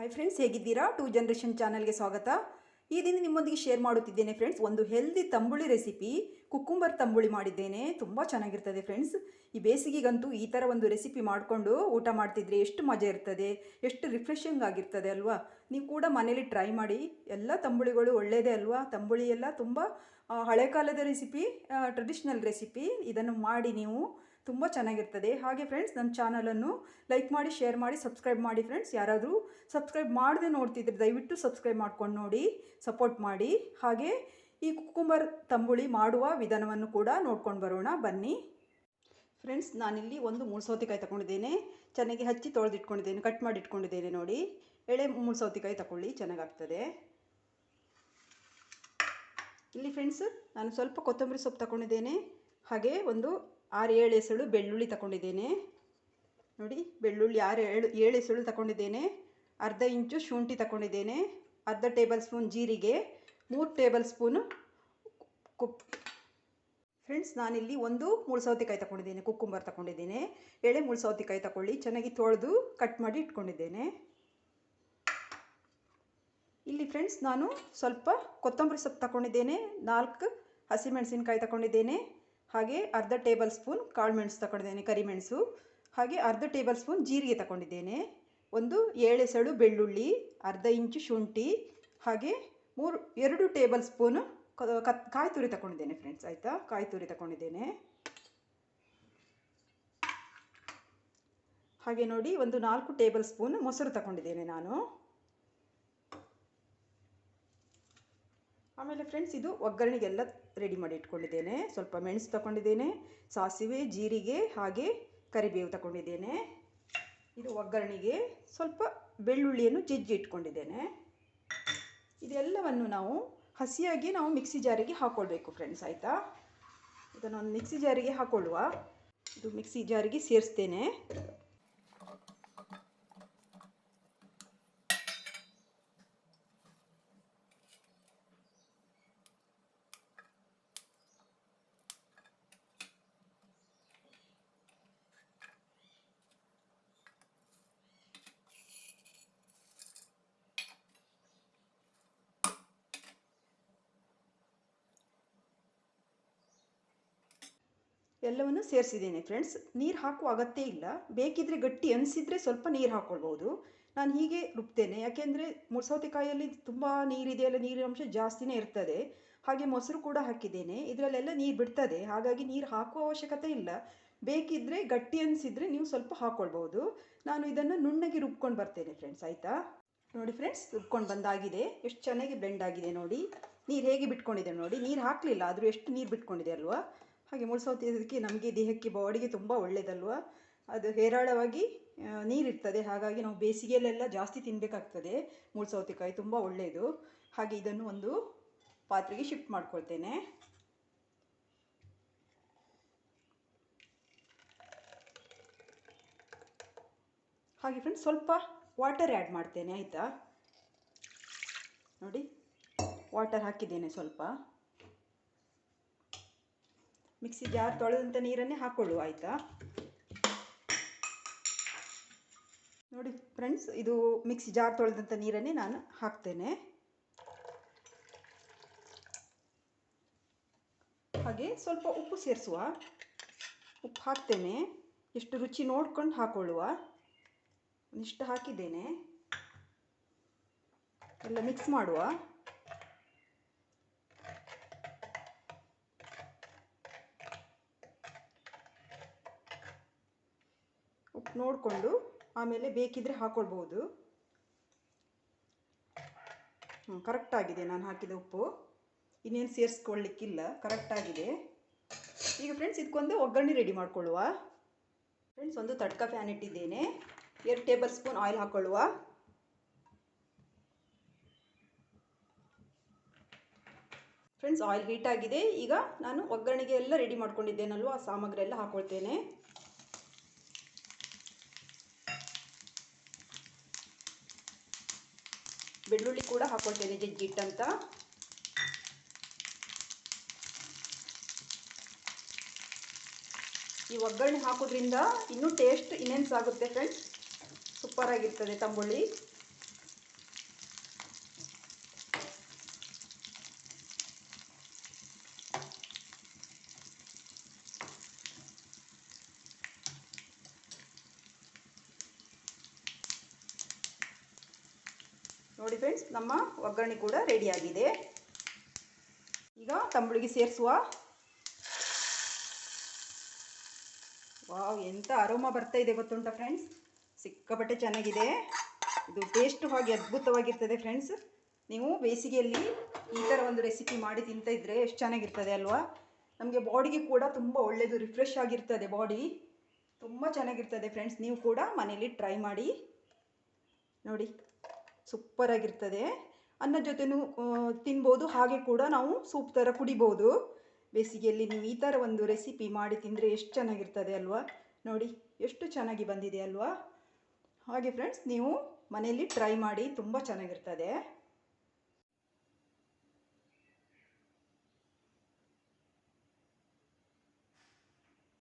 Hi friends, ಹೇಗಿದ್ದೀರಾ? Two generation ಚಾನಲ್ಗೆ ಸ್ವಾಗತ. ಈ ದಿನ ನಿಮ್ಮೊಂದಿಗೆ ಶೇರ್ ಮಾಡುತ್ತಿದ್ದೇನೆ ಫ್ರೆಂಡ್ಸ್. ಒಂದು ಹೆಲ್ದಿ ತಂಬುಳಿ ರೆಸಿಪಿ, ಕುಕ್ಕುಂಬರ್ ತಂಬುಳಿ ಮಾಡಿದ್ದೇನೆ. ತುಂಬ ಚೆನ್ನಾಗಿರ್ತದೆ ಫ್ರೆಂಡ್ಸ್. ಈ ಬೇಸಿಗೆಗಂತೂ ಈ ಥರ ಒಂದು ರೆಸಿಪಿ ಮಾಡಿಕೊಂಡು ಊಟ ಮಾಡ್ತಿದ್ರೆ ಎಷ್ಟು ಮಜಾ ಇರ್ತದೆ, ಎಷ್ಟು ರಿಫ್ರೆಶಿಂಗ್ ಆಗಿರ್ತದೆ ಅಲ್ವಾ? ನೀವು ಕೂಡ ಮನೇಲಿ ಟ್ರೈ ಮಾಡಿ. ಎಲ್ಲ ತಂಬುಳಿಗಳು ಒಳ್ಳೆಯದೇ ಅಲ್ವಾ? ತಂಬುಳಿ ಎಲ್ಲ ತುಂಬ ಹಳೆ ಕಾಲದ ರೆಸಿಪಿ, ಟ್ರೆಡಿಷ್ನಲ್ ರೆಸಿಪಿ. ಇದನ್ನು ಮಾಡಿ ನೀವು, ತುಂಬ ಚೆನ್ನಾಗಿರ್ತದೆ. ಹಾಗೆ ಫ್ರೆಂಡ್ಸ್, ನನ್ನ ಚಾನಲನ್ನು ಲೈಕ್ ಮಾಡಿ, ಶೇರ್ ಮಾಡಿ, ಸಬ್ಸ್ಕ್ರೈಬ್ ಮಾಡಿ ಫ್ರೆಂಡ್ಸ್. ಯಾರಾದರೂ ಸಬ್ಸ್ಕ್ರೈಬ್ ಮಾಡದೆ ನೋಡ್ತಿದ್ರೆ ದಯವಿಟ್ಟು ಸಬ್ಸ್ಕ್ರೈಬ್ ಮಾಡ್ಕೊಂಡು ನೋಡಿ, ಸಪೋರ್ಟ್ ಮಾಡಿ. ಹಾಗೆ ಈ ಕುಕ್ಕುಂಬರ್ ತಂಬುಳಿ ಮಾಡುವ ವಿಧಾನವನ್ನು ಕೂಡ ನೋಡ್ಕೊಂಡು ಬರೋಣ ಬನ್ನಿ ಫ್ರೆಂಡ್ಸ್. ನಾನಿಲ್ಲಿ ಒಂದು ಮೂಳು ಸೌತೆಕಾಯಿ ತಗೊಂಡಿದ್ದೇನೆ. ಚೆನ್ನಾಗಿ ಹಚ್ಚಿ ತೊಳೆದಿಟ್ಕೊಂಡಿದ್ದೇನೆ, ಕಟ್ ಮಾಡಿ ಇಟ್ಕೊಂಡಿದ್ದೇನೆ. ನೋಡಿ, ಎಳೆ ಮೂಳು ಸೌತೆಕಾಯಿ ತಗೊಳ್ಳಿ, ಚೆನ್ನಾಗಾಗ್ತದೆ. ಇಲ್ಲಿ ಫ್ರೆಂಡ್ಸ್, ನಾನು ಸ್ವಲ್ಪ ಕೊತ್ತಂಬರಿ ಸೊಪ್ಪು ತಗೊಂಡಿದ್ದೇನೆ. ಹಾಗೆ ಒಂದು 6-7 ಎಸಳು ಬೆಳ್ಳುಳ್ಳಿ ತಗೊಂಡಿದ್ದೇನೆ. ನೋಡಿ, ಬೆಳ್ಳುಳ್ಳಿ 6-7 ಎಸಳು ತಗೊಂಡಿದ್ದೇನೆ. ಅರ್ಧ ಇಂಚು ಶುಂಠಿ ತಗೊಂಡಿದ್ದೇನೆ. ಅರ್ಧ ಟೇಬಲ್ ಸ್ಪೂನ್ ಜೀರಿಗೆ, 3 ಟೇಬಲ್ ಸ್ಪೂನು ಫ್ರೆಂಡ್ಸ್, ನಾನಿಲ್ಲಿ ಒಂದು ಮೂಳು ಸೌತೆಕಾಯಿ ತಗೊಂಡಿದ್ದೇನೆ, ಕುಕ್ಕುಂಬರ್ ತಗೊಂಡಿದ್ದೇನೆ. ಎಳೆ ಮೂಳು ಸೌತೆಕಾಯಿ ತಗೊಳ್ಳಿ, ಚೆನ್ನಾಗಿ ತೊಳೆದು ಕಟ್ ಮಾಡಿ ಇಟ್ಕೊಂಡಿದ್ದೇನೆ. ಇಲ್ಲಿ ಫ್ರೆಂಡ್ಸ್, ನಾನು ಸ್ವಲ್ಪ ಕೊತ್ತಂಬರಿ ಸೊಪ್ಪು ತಗೊಂಡಿದ್ದೇನೆ. 4 ಹಸಿಮೆಣಸಿನಕಾಯಿ ತಗೊಂಡಿದ್ದೇನೆ. ಹಾಗೆ ಅರ್ಧ ಟೇಬಲ್ ಸ್ಪೂನ್ ಕಾಳು ಮೆಣಸು ತಗೊಂಡಿದ್ದೇನೆ, ಕರಿಮೆಣಸು. ಹಾಗೆ ಅರ್ಧ ಟೇಬಲ್ ಸ್ಪೂನ್ ಜೀರಿಗೆ ತಗೊಂಡಿದ್ದೇನೆ. ಒಂದು 7 ಎಸಳು ಬೆಳ್ಳುಳ್ಳಿ, ಅರ್ಧ ಇಂಚು ಶುಂಠಿ, ಹಾಗೆ 2 ಟೇಬಲ್ ಸ್ಪೂನು ಕಾಯಿ ತುರಿ ತಗೊಂಡಿದ್ದೇನೆ ಫ್ರೆಂಡ್ಸ್. ಆಯಿತಾ, ಕಾಯಿ ತುರಿ ತಗೊಂಡಿದ್ದೇನೆ. ಹಾಗೆ ನೋಡಿ, ಒಂದು 4 ಟೇಬಲ್ ಸ್ಪೂನ್ ಮೊಸರು ತಗೊಂಡಿದ್ದೇನೆ ನಾನು. ಆಮೇಲೆ ಫ್ರೆಂಡ್ಸ್, ಇದು ಒಗ್ಗರಣೆಗೆಲ್ಲ ರೆಡಿ ಮಾಡಿ ಇಟ್ಕೊಂಡಿದ್ದೇನೆ. ಸ್ವಲ್ಪ ಮೆಣಸು ತಗೊಂಡಿದ್ದೇನೆ, ಸಾಸಿವೆ, ಜೀರಿಗೆ, ಹಾಗೆ ಕರಿಬೇವು ತಗೊಂಡಿದ್ದೇನೆ. ಇದು ಒಗ್ಗರಣೆಗೆ. ಸ್ವಲ್ಪ ಬೆಳ್ಳುಳ್ಳಿಯನ್ನು ಜಜ್ಜಿ ಇಟ್ಕೊಂಡಿದ್ದೇನೆ. ಇದೆಲ್ಲವನ್ನು ನಾವು ಹಸಿಯಾಗಿ ಮಿಕ್ಸಿ ಜಾರಿಗೆ ಹಾಕ್ಕೊಳ್ಬೇಕು ಫ್ರೆಂಡ್ಸ್. ಆಯಿತಾ, ಇದನ್ನೊಂದು ಮಿಕ್ಸಿ ಜಾರಿಗೆ ಹಾಕ್ಕೊಳ್ಳುವ. ಇದು ಮಿಕ್ಸಿ ಜಾರಿಗೆ ಸೇರಿಸ್ತೇನೆ. ಎಲ್ಲವನ್ನು ಸೇರಿಸಿದ್ದೇನೆ ಫ್ರೆಂಡ್ಸ್. ನೀರು ಹಾಕುವ ಅಗತ್ಯ ಇಲ್ಲ. ಬೇಕಿದ್ದರೆ ಗಟ್ಟಿ ಅನಿಸಿದರೆ ಸ್ವಲ್ಪ ನೀರು ಹಾಕ್ಕೊಳ್ಬೋದು. ನಾನು ಹೀಗೆ ರುಬ್ತೇನೆ, ಯಾಕೆಂದರೆ ಸೌತೆಕಾಯಲ್ಲಿ ತುಂಬ ನೀರಿದೆಯಲ್ಲ, ನೀರಿನ ಅಂಶ ಜಾಸ್ತಿನೇ ಇರ್ತದೆ. ಹಾಗೆ ಮೊಸರು ಕೂಡ ಹಾಕಿದ್ದೇನೆ, ಇದರಲ್ಲೆಲ್ಲ ನೀರು ಬಿಡ್ತದೆ. ಹಾಗಾಗಿ ನೀರು ಹಾಕುವ ಅವಶ್ಯಕತೆ ಇಲ್ಲ. ಬೇಕಿದ್ದರೆ ಗಟ್ಟಿ ಅನಿಸಿದರೆ ನೀವು ಸ್ವಲ್ಪ ಹಾಕ್ಕೊಳ್ಬೋದು. ನಾನು ಇದನ್ನು ನುಣ್ಣಗೆ ರುಬ್ಕೊಂಡು ಬರ್ತೇನೆ ಫ್ರೆಂಡ್ಸ್. ಆಯಿತಾ, ನೋಡಿ ಫ್ರೆಂಡ್ಸ್, ರುಬ್ಕೊಂಡು ಬಂದಾಗಿದೆ. ಎಷ್ಟು ಚೆನ್ನಾಗಿ ಬ್ಲೆಂಡ್ ಆಗಿದೆ ನೋಡಿ. ನೀರು ಹೇಗೆ ಬಿಟ್ಕೊಂಡಿದೆ ನೋಡಿ. ನೀರು ಹಾಕಲಿಲ್ಲ, ಆದರೂ ಎಷ್ಟು ನೀರು ಬಿಟ್ಕೊಂಡಿದೆ ಅಲ್ವಾ? ಹಾಗೆ ಮುಳ್ಳು ಸೌತೆಕಾಯಿ ನಮಗೆ ದೇಹಕ್ಕೆ, ಬಾಡಿಗೆ ತುಂಬ ಒಳ್ಳೆಯದಲ್ವ. ಅದು ಹೇರಳವಾಗಿ ನೀರಿರ್ತದೆ. ಹಾಗಾಗಿ ನಾವು ಬೇಸಿಗೆಯಲ್ಲೆಲ್ಲ ಜಾಸ್ತಿ ತಿನ್ನಬೇಕಾಗ್ತದೆ. ಮುಳ್ಳು ಸೌತೆಕಾಯಿ ತುಂಬ ಒಳ್ಳೆಯದು. ಹಾಗೆ ಇದನ್ನು ಒಂದು ಪಾತ್ರೆಗೆ ಶಿಫ್ಟ್ ಮಾಡ್ಕೊಳ್ತೇನೆ. ಹಾಗೆ ಫ್ರೆಂಡ್ಸ್, ಸ್ವಲ್ಪ ವಾಟರ್ ಆ್ಯಡ್ ಮಾಡ್ತೇನೆ. ಆಯಿತಾ, ನೋಡಿ, ವಾಟರ್ ಹಾಕಿದ್ದೇನೆ ಸ್ವಲ್ಪ. ಮಿಕ್ಸಿ ಜಾರ್ ತೊಳೆದಂಥ ನೀರನ್ನೇ ಹಾಕ್ಕೊಳ್ಳುವ. ಆಯಿತಾ, ನೋಡಿ ಫ್ರೆಂಡ್ಸ್, ಇದು ಮಿಕ್ಸಿ ಜಾರ್ ತೊಳೆದಂಥ ನೀರನ್ನೇ ನಾನು ಹಾಕ್ತೇನೆ. ಹಾಗೆ ಸ್ವಲ್ಪ ಉಪ್ಪು ಸೇರಿಸುವ. ಉಪ್ಪು ಹಾಕ್ತೇನೆ, ಎಷ್ಟು ರುಚಿ ನೋಡ್ಕೊಂಡು ಹಾಕ್ಕೊಳ್ಳುವ. ಒಂದಿಷ್ಟು ಹಾಕಿದ್ದೇನೆ. ಎಲ್ಲ ಮಿಕ್ಸ್ ಮಾಡುವ. ಉಪ್ಪು ನೋಡಿಕೊಂಡು ಆಮೇಲೆ ಬೇಕಿದ್ರೆ ಹಾಕ್ಕೊಳ್ಬೋದು. ಕರೆಕ್ಟಾಗಿದೆ ನಾನು ಹಾಕಿದ ಉಪ್ಪು, ಇನ್ನೇನು ಸೇರಿಸ್ಕೊಳ್ಳಿಕ್ಕಿಲ್ಲ, ಕರೆಕ್ಟಾಗಿದೆ. ಈಗ ಫ್ರೆಂಡ್ಸ್, ಇದಕ್ಕೊಂದು ಒಗ್ಗರಣೆ ರೆಡಿ ಮಾಡ್ಕೊಳ್ಳುವ. ಫ್ರೆಂಡ್ಸ್, ಒಂದು ತಡ್ಕ ಫ್ಯಾನ್ ಇಟ್ಟಿದ್ದೇನೆ. 2 ಟೇಬಲ್ ಸ್ಪೂನ್ ಆಯಿಲ್ ಹಾಕ್ಕೊಳ್ಳುವ. ಫ್ರೆಂಡ್ಸ್, ಆಯಿಲ್ ಹೀಟ್ ಆಗಿದೆ. ಈಗ ನಾನು ಒಗ್ಗರಣೆಗೆ ಎಲ್ಲ ರೆಡಿ ಮಾಡ್ಕೊಂಡಿದ್ದೇನಲ್ವ, ಆ ಸಾಮಗ್ರಿ ಎಲ್ಲ ಹಾಕ್ಕೊಳ್ತೇನೆ. ಬೆಳ್ಳುಳ್ಳಿ ಕೂಡ ಹಾಕ್ಕೊಳ್ತೇನೆ, ಜಜ್ಜಿಟ್ಟಂತ. ಈ ಒಗ್ಗರಣೆ ಹಾಕೋದ್ರಿಂದ ಇನ್ನೂ ಟೇಸ್ಟ್ ಇನ್ಹೆನ್ಸ್ ಆಗುತ್ತೆ ಫ್ರೆಂಡ್ಸ್. ಸೂಪರಾಗಿರ್ತದೆ ತಂಬುಳಿ. ನೋಡಿ ಫ್ರೆಂಡ್ಸ್, ನಮ್ಮ ಒಗ್ಗರಣೆ ಕೂಡ ರೆಡಿಯಾಗಿದೆ. ಈಗ ತಂಬುಳಿಗೆ ಸೇರಿಸುವ. ವಾವ್, ಎಂಥ ಅರೋಮಾ ಬರ್ತಾ ಇದೆ ಗೊತ್ತುಂಟಾ ಫ್ರೆಂಡ್ಸ್. ಸಿಕ್ಕಾಪಟ್ಟೆ ಚೆನ್ನಾಗಿದೆ. ಇದು ಟೇಸ್ಟು ಹಾಗೆ ಅದ್ಭುತವಾಗಿರ್ತದೆ ಫ್ರೆಂಡ್ಸ್. ನೀವು ಬೇಸಿಗೆಯಲ್ಲಿ ಈ ಥರ ಒಂದು ರೆಸಿಪಿ ಮಾಡಿ ತಿಂತಾ ಇದ್ದರೆ ಎಷ್ಟು ಚೆನ್ನಾಗಿರ್ತದೆ ಅಲ್ವಾ. ನಮಗೆ ಬಾಡಿಗೆ ಕೂಡ ತುಂಬ ಒಳ್ಳೆಯದು, ರಿಫ್ರೆಶ್ ಆಗಿರ್ತದೆ ಬಾಡಿ, ತುಂಬ ಚೆನ್ನಾಗಿರ್ತದೆ ಫ್ರೆಂಡ್ಸ್. ನೀವು ಕೂಡ ಮನೇಲಿ ಟ್ರೈ ಮಾಡಿ ನೋಡಿ, ಸೂಪರಾಗಿರ್ತದೆ. ಅನ್ನದ ಜೊತೆನೂ ತಿನ್ಬೋದು, ಹಾಗೆ ಕೂಡ ನಾವು ಸೂಪ್ ಥರ ಕುಡಿಬೋದು. ಬೇಸಿಗೆಯಲ್ಲಿ ನೀವು ಈ ಥರ ಒಂದು ರೆಸಿಪಿ ಮಾಡಿ ತಿಂದರೆ ಎಷ್ಟು ಚೆನ್ನಾಗಿರ್ತದೆ ಅಲ್ವಾ. ನೋಡಿ ಎಷ್ಟು ಚೆನ್ನಾಗಿ ಬಂದಿದೆ ಅಲ್ವಾ. ಹಾಗೆ ಫ್ರೆಂಡ್ಸ್, ನೀವು ಮನೆಯಲ್ಲಿ ಟ್ರೈ ಮಾಡಿ, ತುಂಬ ಚೆನ್ನಾಗಿರ್ತದೆ.